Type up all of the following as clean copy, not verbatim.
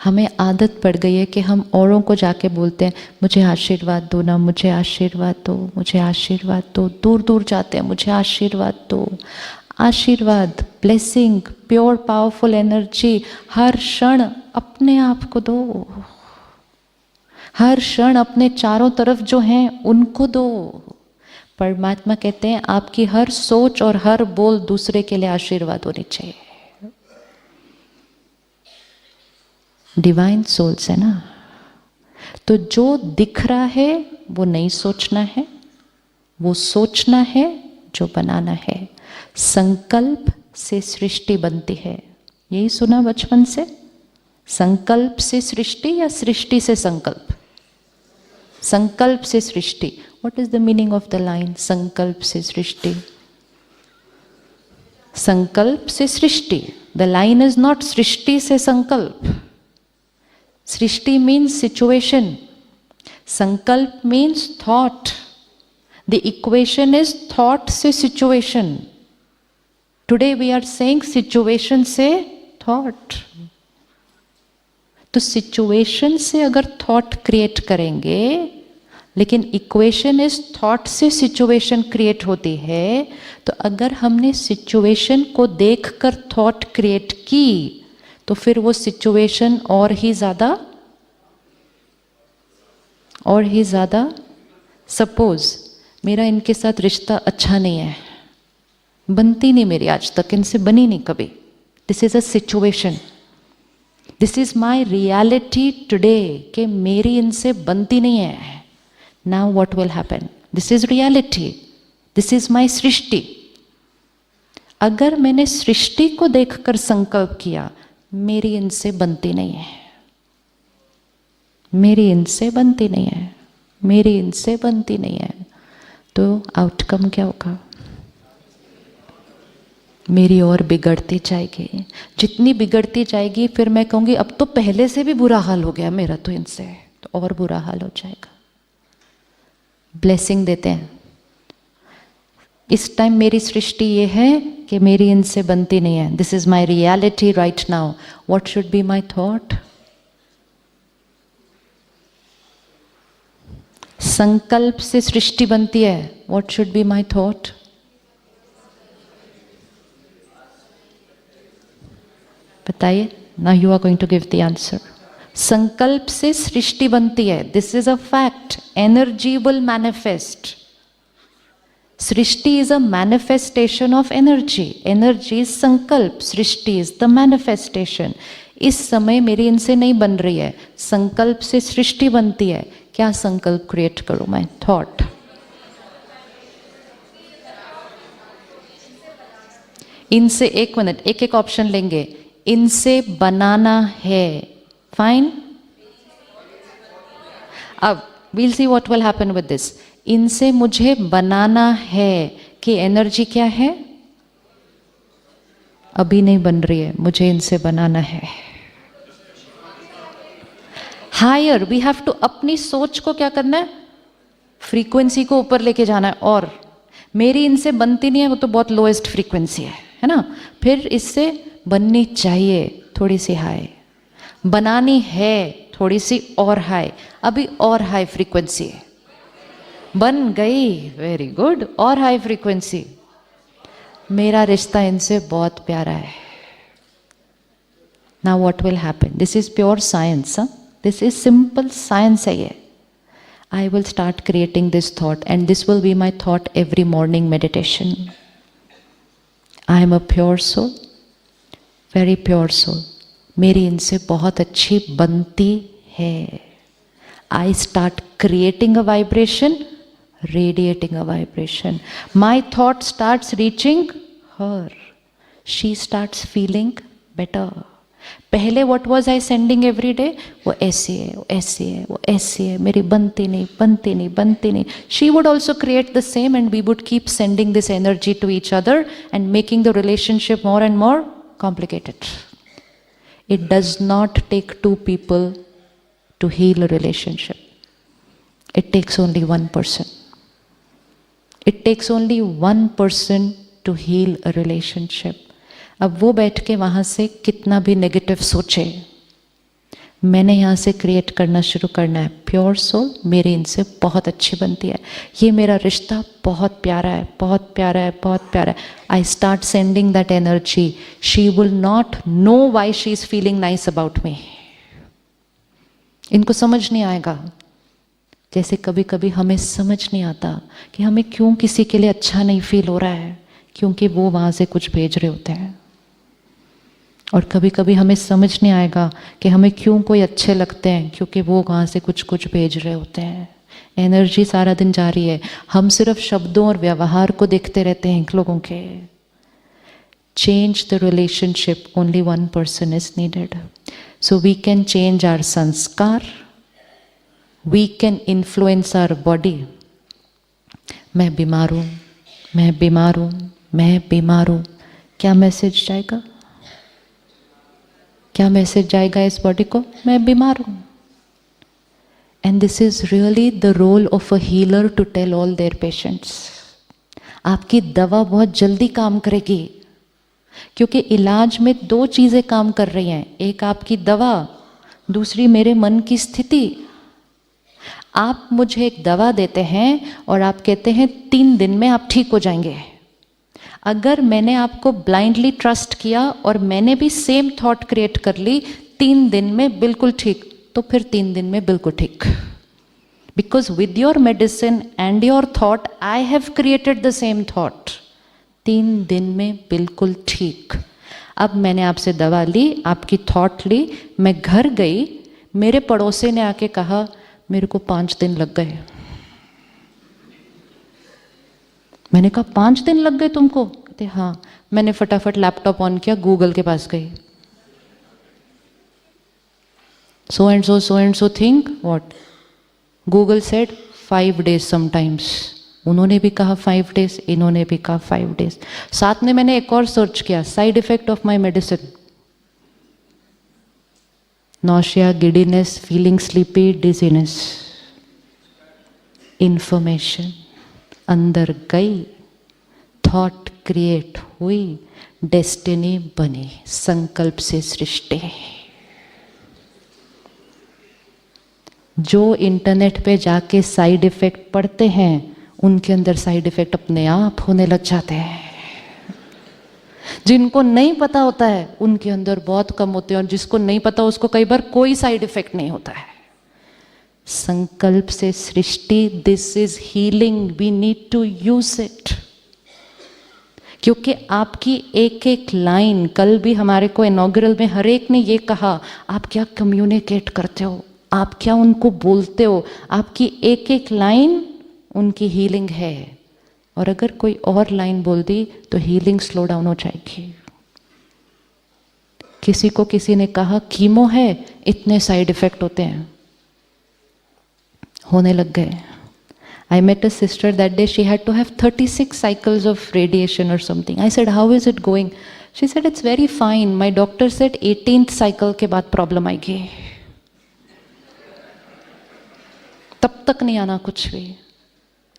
हमें आदत पड़ गई है कि हम औरों को जाके बोलते हैं मुझे आशीर्वाद दो ना, मुझे आशीर्वाद दो, मुझे आशीर्वाद दो। दूर दूर जाते हैं मुझे आशीर्वाद दो। आशीर्वाद, ब्लेसिंग, प्योर पावरफुल एनर्जी हर क्षण अपने आप को दो। हर क्षण अपने चारों तरफ जो हैं उनको दो। परमात्मा कहते हैं आपकी हर सोच और हर बोल दूसरे के लिए आशीर्वाद होनी चाहिए। डिवाइन सोल्स है ना, तो जो दिख रहा है वो नहीं सोचना है, वो सोचना है जो बनाना है। संकल्प से सृष्टि बनती है, यही सुना बचपन से। संकल्प से सृष्टि या सृष्टि से संकल्प? संकल्प से सृष्टि। What is the meaning of the line संकल्प से सृष्टि? संकल्प से सृष्टि, द लाइन इज नॉट सृष्टि से संकल्प। सृष्टि मीन्स सिचुएशन, संकल्प means thought. The equation is thought से situation. Today we are saying situation से थॉट। तो सिचुएशन से अगर थॉट क्रिएट करेंगे, लेकिन इक्वेशन इज थॉट से सिचुएशन क्रिएट होती है, तो अगर हमने सिचुएशन को देखकर थॉट क्रिएट की तो फिर वो सिचुएशन और ही ज़्यादा सपोज मेरा इनके साथ रिश्ता अच्छा नहीं है, बनती नहीं मेरी, आज तक इनसे बनी नहीं कभी। This is a situation, this is my reality today कि मेरी इनसे बनती नहीं है। Now what will happen? This is reality, this is my सृष्टि। अगर मैंने सृष्टि को देखकर संकल्प किया मेरी इनसे बनती नहीं है, मेरी इनसे बनती नहीं है, मेरी इनसे बनती नहीं है, तो आउटकम क्या होगा? मेरी और बिगड़ती जाएगी। जितनी बिगड़ती जाएगी फिर मैं कहूँगी अब तो पहले से भी बुरा हाल हो गया मेरा तो इनसे, तो और बुरा हाल हो जाएगा। ब्लेसिंग देते हैं, इस टाइम मेरी सृष्टि ये है कि मेरी इनसे बनती नहीं है। This is my reality right now. What should be my thought? संकल्प से सृष्टि बनती है। What should be my thought? बताइए। Now you are going to give the answer. संकल्प से सृष्टि बनती है, this is a fact. Energy will manifest. सृष्टि is a manifestation of energy. Energy is संकल्प, सृष्टि इज द मैनिफेस्टेशन। इस समय मेरी इनसे नहीं बन रही है, संकल्प से सृष्टि बनती है। क्या संकल्प क्रिएट करूं मैं? थॉट। इनसे, एक मिनट, एक एक ऑप्शन लेंगे। इनसे बनाना है, फाइन। अब we'll see what will happen with this. इनसे मुझे बनाना है कि एनर्जी क्या है? अभी नहीं बन रही है, मुझे इनसे बनाना है। हायर, वी हैव टू, अपनी सोच को क्या करना है? फ्रीक्वेंसी को ऊपर लेके जाना है। और मेरी इनसे बनती नहीं है, वो तो बहुत लोएस्ट फ्रीक्वेंसी है ना। फिर इससे बननी चाहिए थोड़ी सी हाई, बनानी है थोड़ी सी और हाई, अभी और हाई फ्रीक्वेंसी है, बन गई, वेरी गुड, और हाई फ्रीक्वेंसी। मेरा रिश्ता इनसे बहुत प्यारा है। Now what will happen? This is pure science, this is simple science है ये। I will start creating this thought and this will be my thought every morning meditation. I am a pure soul, very pure soul. मेरी इनसे बहुत अच्छी बनती है। I start creating a vibration, radiating a vibration. My thought starts reaching her. She starts feeling better. पहले what was I sending every day? वो ऐसी है, वो ऐसी है, वो ऐसी है, मेरी बनती नहीं, बनती नहीं, बनती नहीं. She would also create the same and we would keep sending this energy to each other and making the relationship more and more complicated. It does not take two people to heal a relationship. It takes only one person. It takes only one person to heal a relationship. अब वो बैठ के वहाँ से कितना भी negative सोचे, मैंने यहाँ से क्रिएट करना शुरू करना है। प्योर सोल मेरी इनसे बहुत अच्छी बनती है, ये मेरा रिश्ता बहुत प्यारा है, बहुत प्यारा है, बहुत प्यारा है। I start sending that energy, she will not know why she is feeling nice about me. इनको समझ नहीं आएगा। जैसे कभी कभी हमें समझ नहीं आता कि हमें क्यों किसी के लिए अच्छा नहीं फील हो रहा है, क्योंकि वो वहाँ से कुछ भेज रहे होते हैं। और कभी कभी हमें समझ नहीं आएगा कि हमें क्यों कोई अच्छे लगते हैं, क्योंकि वो वहाँ से कुछ भेज रहे होते हैं। एनर्जी सारा दिन जा रही है, हम सिर्फ शब्दों और व्यवहार को देखते रहते हैं लोगों के। Change the relationship, only one person is needed. So we can change our संस्कार, we can influence our body. मैं बीमार हूँ, मैं बीमार हूँ, मैं बीमार हूँ, क्या मैसेज जाएगा? क्या मैसेज जाएगा इस बॉडी को? मैं बीमार हूँ। And this is really the role of a healer to tell all their patients. आपकी दवा बहुत जल्दी काम करेगी, क्योंकि इलाज में दो चीज़ें काम कर रही हैं, एक आपकी दवा, दूसरी मेरे मन की स्थिति। आप मुझे एक दवा देते हैं और आप कहते हैं 3 दिन में आप ठीक हो जाएंगे। अगर मैंने आपको ब्लाइंडली ट्रस्ट किया और मैंने भी सेम थॉट क्रिएट कर ली 3 दिन में बिल्कुल ठीक, तो फिर 3 दिन में बिल्कुल ठीक। Because with your medicine and your thought I have created the same thought. 3 दिन में बिल्कुल ठीक। अब मैंने आपसे दवा ली, आपकी थॉट ली, मैं घर गई, मेरे पड़ोसी ने आके कहा मेरे को 5 दिन लग गए। मैंने कहा 5 दिन लग गए तुमको? कहते हाँ। मैंने फटाफट लैपटॉप ऑन किया, गूगल के पास गई, so and so think what. Google said 5 days sometimes. उन्होंने भी कहा 5 days, इन्होंने भी कहा 5 days। साथ में मैंने एक और सर्च किया, side effect of my medicine, nausea, giddiness, feeling sleepy, dizziness. Information अंदर गई, थॉट क्रिएट हुई, डेस्टिनी बनी। संकल्प से सृष्टि। जो इंटरनेट पे जाके साइड इफेक्ट पढ़ते हैं, उनके अंदर साइड इफेक्ट अपने आप होने लग जाते हैं। जिनको नहीं पता होता है उनके अंदर बहुत कम होते हैं, और जिसको नहीं पता उसको कई बार कोई साइड इफेक्ट नहीं होता है। संकल्प से सृष्टि, this is healing, we need to use it. क्योंकि आपकी एक एक लाइन, कल भी हमारे को इनॉग्रल में हर एक ने ये कहा, आप क्या कम्युनिकेट करते हो, आप क्या उनको बोलते हो, आपकी एक एक लाइन उनकी हीलिंग है। और अगर कोई और लाइन बोल दी तो हीलिंग स्लो डाउन हो जाएगी। किसी को किसी ने कहा कीमो है, इतने साइड इफेक्ट होते हैं, होने लग गए। I met a sister that day, she had to have 36 cycles of radiation or something. I said, how is it going? She said, it's very fine. My doctor said 18th cycle के बाद problem आएगी, तब तक नहीं आना कुछ भी।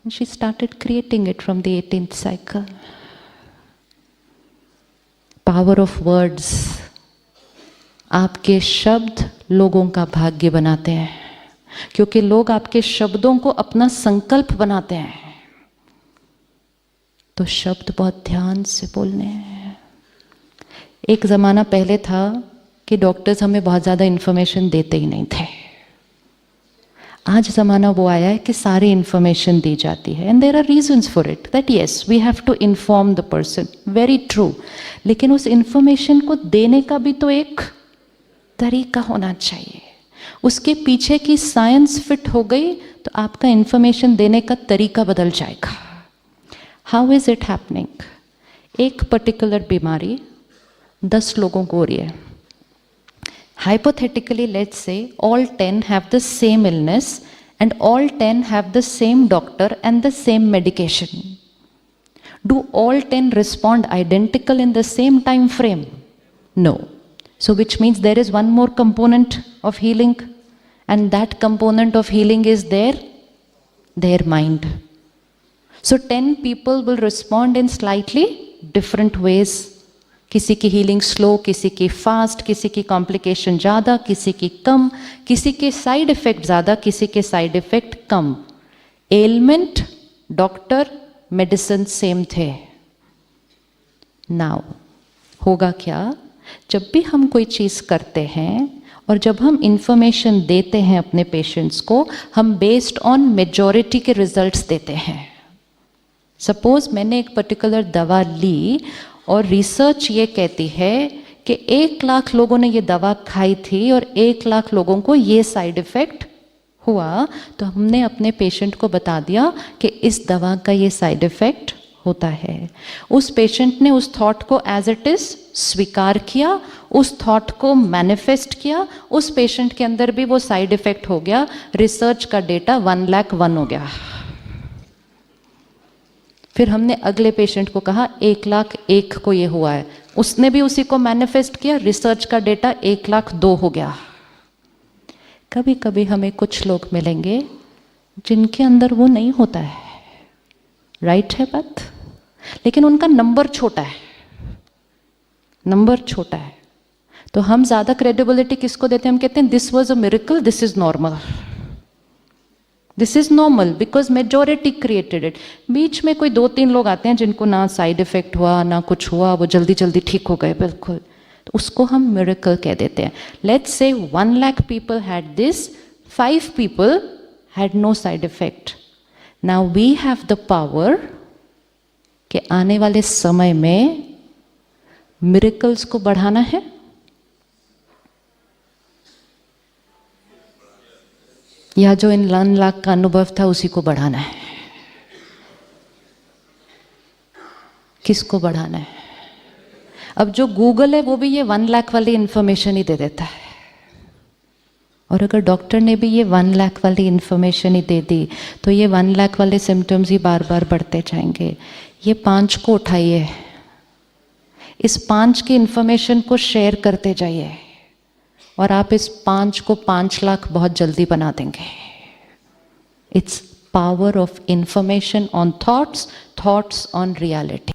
And she started creating it from the 18th cycle. Power of words. आपके शब्द लोगों का भाग्य बनाते हैं, क्योंकि लोग आपके शब्दों को अपना संकल्प बनाते हैं। तो शब्द बहुत ध्यान से बोलने हैं। एक ज़माना पहले था कि डॉक्टर्स हमें बहुत ज़्यादा इन्फॉर्मेशन देते ही नहीं थे। आज ज़माना वो आया है कि सारी इन्फॉर्मेशन दी जाती है, and there are reasons for it, that yes we have to inform the person, very true. लेकिन उस इन्फॉर्मेशन को देने का भी तो एक तरीका होना चाहिए। उसके पीछे की साइंस फिट हो गई तो आपका इंफॉर्मेशन देने का तरीका बदल जाएगा। How is it happening? एक पर्टिकुलर बीमारी 10 लोगों को हो रही है। Hypothetically, let's say all 10 have the same illness and all 10 have the same doctor and the same medication. Do all 10 respond identical in the same time frame? No. So which means there is one more component of healing, and that component of healing is their mind. So 10 people will respond in slightly different ways किसी की healing slow, किसी की fast, किसी की complication ज़्यादा, किसी की कम, किसी के साइड इफ़ेक्ट ज़्यादा, किसी के साइड इफ़ेक्ट कम। एलमेंट, डॉक्टर, मेडिसिन सेम थे। नाउ होगा क्या, जब भी हम कोई चीज़ करते हैं और जब हम इंफॉर्मेशन देते हैं अपने पेशेंट्स को, हम बेस्ड ऑन मेजॉरिटी के रिजल्ट्स देते हैं। सपोज मैंने एक पर्टिकुलर दवा ली और रिसर्च ये कहती है कि 1 लाख लोगों ने ये दवा खाई थी और 1 लाख लोगों को ये साइड इफ़ेक्ट हुआ, तो हमने अपने पेशेंट को बता दिया कि इस दवा का ये साइड इफ़ेक्ट होता है। उस पेशेंट ने उस थॉट को एज इट इज़ स्वीकार किया, उस थॉट को मैनिफेस्ट किया, उस पेशेंट के अंदर भी वो साइड इफ़ेक्ट हो गया। रिसर्च का डेटा 1,01,000 हो गया। फिर हमने अगले पेशेंट को कहा 1,01,000 को ये हुआ है, उसने भी उसी को मैनिफेस्ट किया, रिसर्च का डेटा 1,02,000 हो गया। कभी कभी हमें कुछ लोग मिलेंगे जिनके अंदर वो नहीं होता है, राइट है बात, लेकिन उनका नंबर छोटा है, नंबर छोटा है, तो हम ज़्यादा क्रेडिबिलिटी किसको देते हैं? हम कहते हैं this was a miracle, this is normal, this is normal because majority created it. बीच में कोई 2-3 लोग आते हैं जिनको ना साइड इफेक्ट हुआ ना कुछ हुआ, वो जल्दी जल्दी ठीक हो गए बिल्कुल, तो उसको हम मिरेकल कह देते हैं। Let's say 1 lakh people had this, 5 people had no side effect. Now we have the power कि आने वाले समय में मिरेकल्स को बढ़ाना है। या जो इन 1 लाख का अनुभव था उसी को बढ़ाना है? किसको बढ़ाना है? अब जो गूगल है वो भी ये 1 लाख वाली इंफॉर्मेशन ही दे देता है, और अगर डॉक्टर ने भी ये 1 लाख वाली इंफॉर्मेशन ही दे दी तो ये 1 लाख वाले सिम्टम्स ही बार बार बढ़ते जाएंगे। ये 5 को उठाइए, इस 5 की इंफॉर्मेशन को शेयर करते जाइए और आप इस 5 को 5 लाख बहुत जल्दी बना देंगे। It's power of information on thoughts, thoughts on reality.